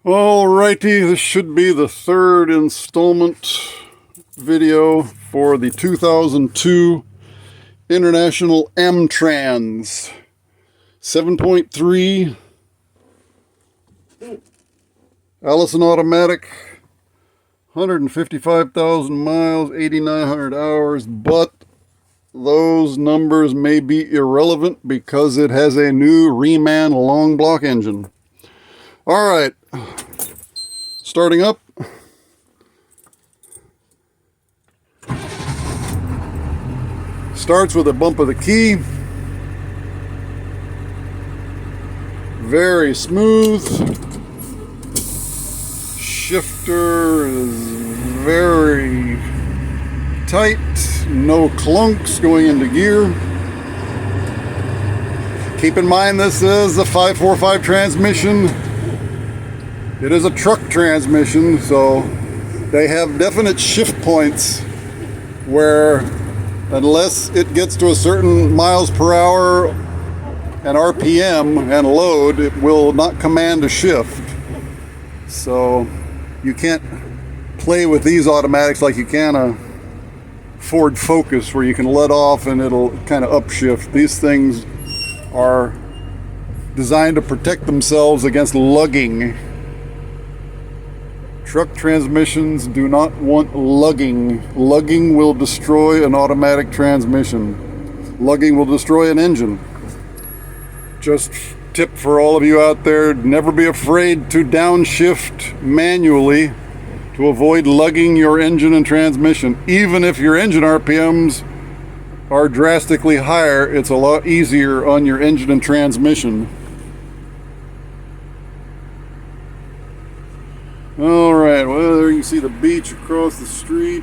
Alrighty, this should be the third installment video for the 2002 International Amtrans 7.3 Allison automatic, 155,000 miles, 8,900 hours, but those numbers may be irrelevant because it has a new Reman long block engine. Alright, starting up. Starts with a bump of the key. Very smooth. Shifter is very tight. No clunks going into gear. Keep in mind this is a 545 transmission. It is a truck transmission, so they have definite shift points where unless it gets to a certain miles per hour and RPM and load, it will not command a shift. So you can't play with these automatics like you can a Ford Focus where you can let off and it'll kind of upshift. These things are designed to protect themselves against lugging. Truck transmissions do not want lugging. Lugging will destroy an automatic transmission. Lugging will destroy an engine. Just tip for all of you out there, never be afraid to downshift manually to avoid lugging your engine and transmission. Even if your engine RPMs are drastically higher, it's a lot easier on your engine and transmission. Alright, well, there you can see the beach across the street.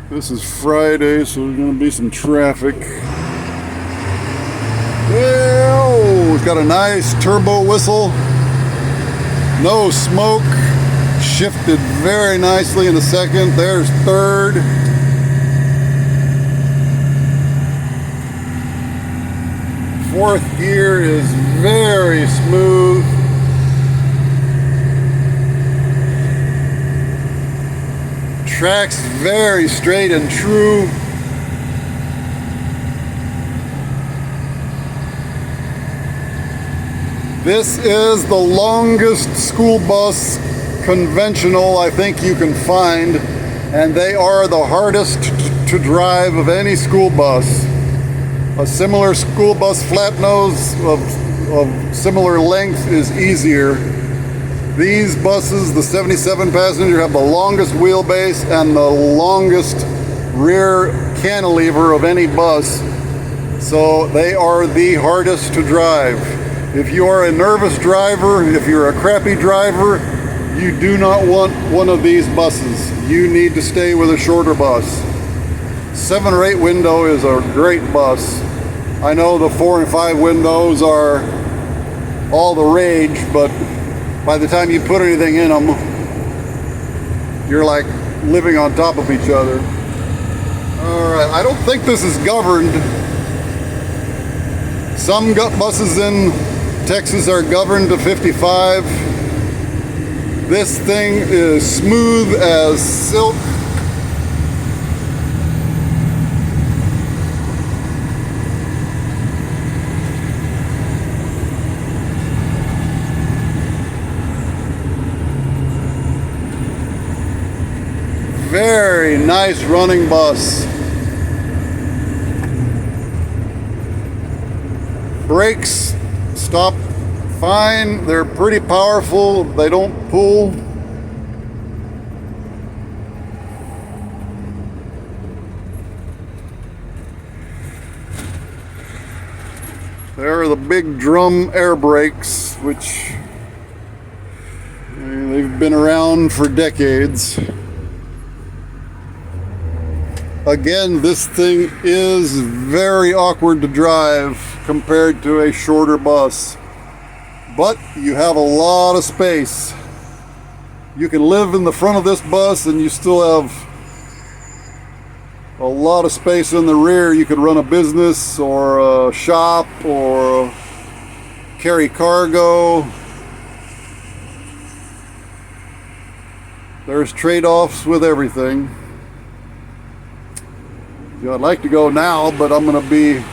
This is Friday, so there's going to be some traffic. Well, it's got a nice turbo whistle. No smoke. Shifted very nicely in the second. There's third. Fourth gear is very smooth. Track's very straight and true. This is the longest school bus conventional I think you can find, and they are the hardest to drive of any school bus. A similar school bus flat nose of similar length is easier. These buses, the 77 passenger, have the longest wheelbase and the longest rear cantilever of any bus. So they are the hardest to drive. If you are a nervous driver, if you're a crappy driver, you do not want one of these buses. You need to stay with a shorter bus. 7 or 8 window is a great bus. I know the 4 and 5 windows are all the rage, but by the time you put anything in them, you're like living on top of each other. Alright, I don't think this is governed. Some buses in Texas are governed to 55. This thing is smooth as silk. Very nice running bus. Brakes stop fine. They're pretty powerful. They don't pull. There are the big drum air brakes, which they've been around for decades. Again, this thing is very awkward to drive compared to a shorter bus, but you have a lot of space. You can live in the front of this bus and you still have a lot of space in the rear. You could run a business or a shop or carry cargo. There's trade-offs with everything. You know, I'd like to go now, but I'm going to be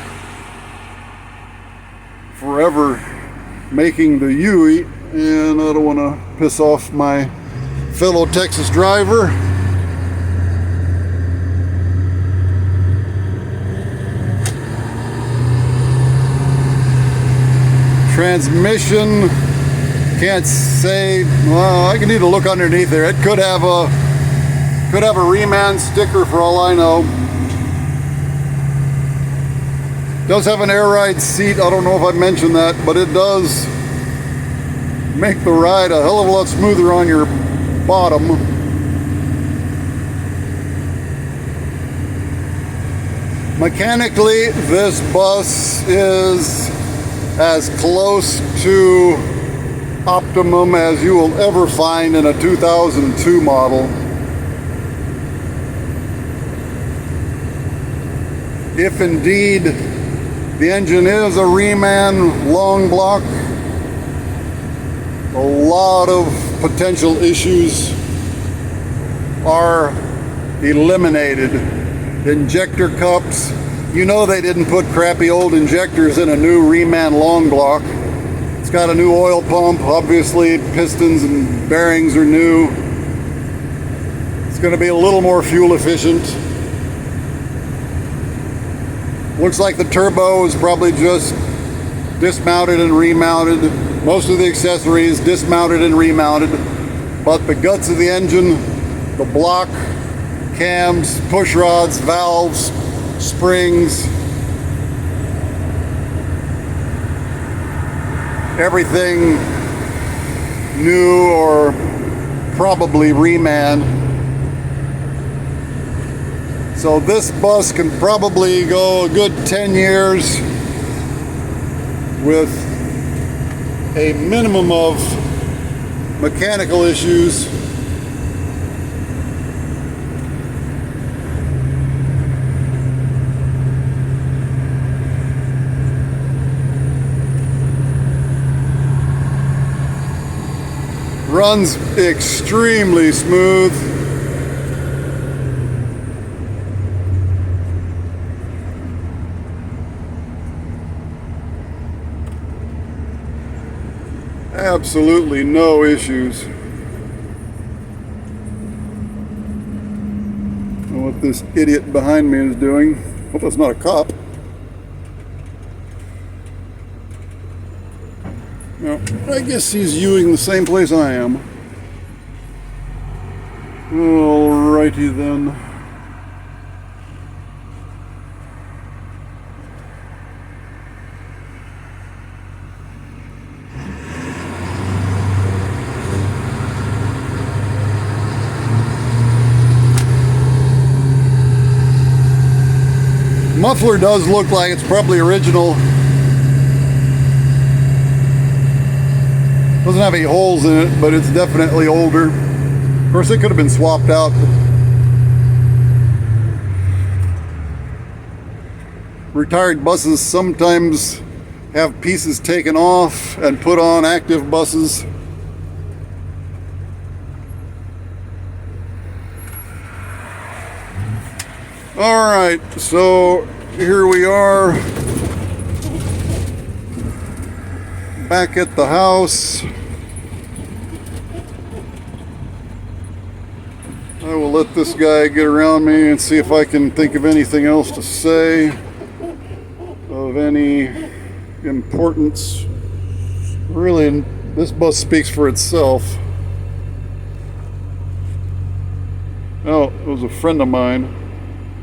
forever making the UE, and I don't want to piss off my fellow Texas driver. Transmission, can't say. Well, I can need to look underneath there. It could have a reman sticker for all I know. Does have an air ride seat. I don't know if I mentioned that, but it does make the ride a hell of a lot smoother on your bottom. Mechanically, this bus is as close to optimum as you will ever find in a 2002 model. If indeed the engine is a reman long block, a lot of potential issues are eliminated. Injector cups, you know they didn't put crappy old injectors in a new reman long block. It's got a new oil pump, obviously pistons and bearings are new. It's going to be a little more fuel efficient. Looks like the turbo is probably just dismounted and remounted. Most of the accessories dismounted and remounted, but the guts of the engine, the block, cams, push rods, valves, springs, everything new or probably reman. So this bus can probably go a good 10 years with a minimum of mechanical issues. Runs extremely smooth. Absolutely no issues. I don't know what this idiot behind me is doing. Hope it's not a cop. No, I guess he's viewing the same place I am. Alrighty then. Muffler does look like it's probably original. Doesn't have any holes in it, but it's definitely older. Of course, it could have been swapped out. Retired buses sometimes have pieces taken off and put on active buses. Alright, so here we are back at the house. I will let this guy get around me and see if I can think of anything else to say of any importance. Really, this bus speaks for itself. Oh, it was a friend of mine.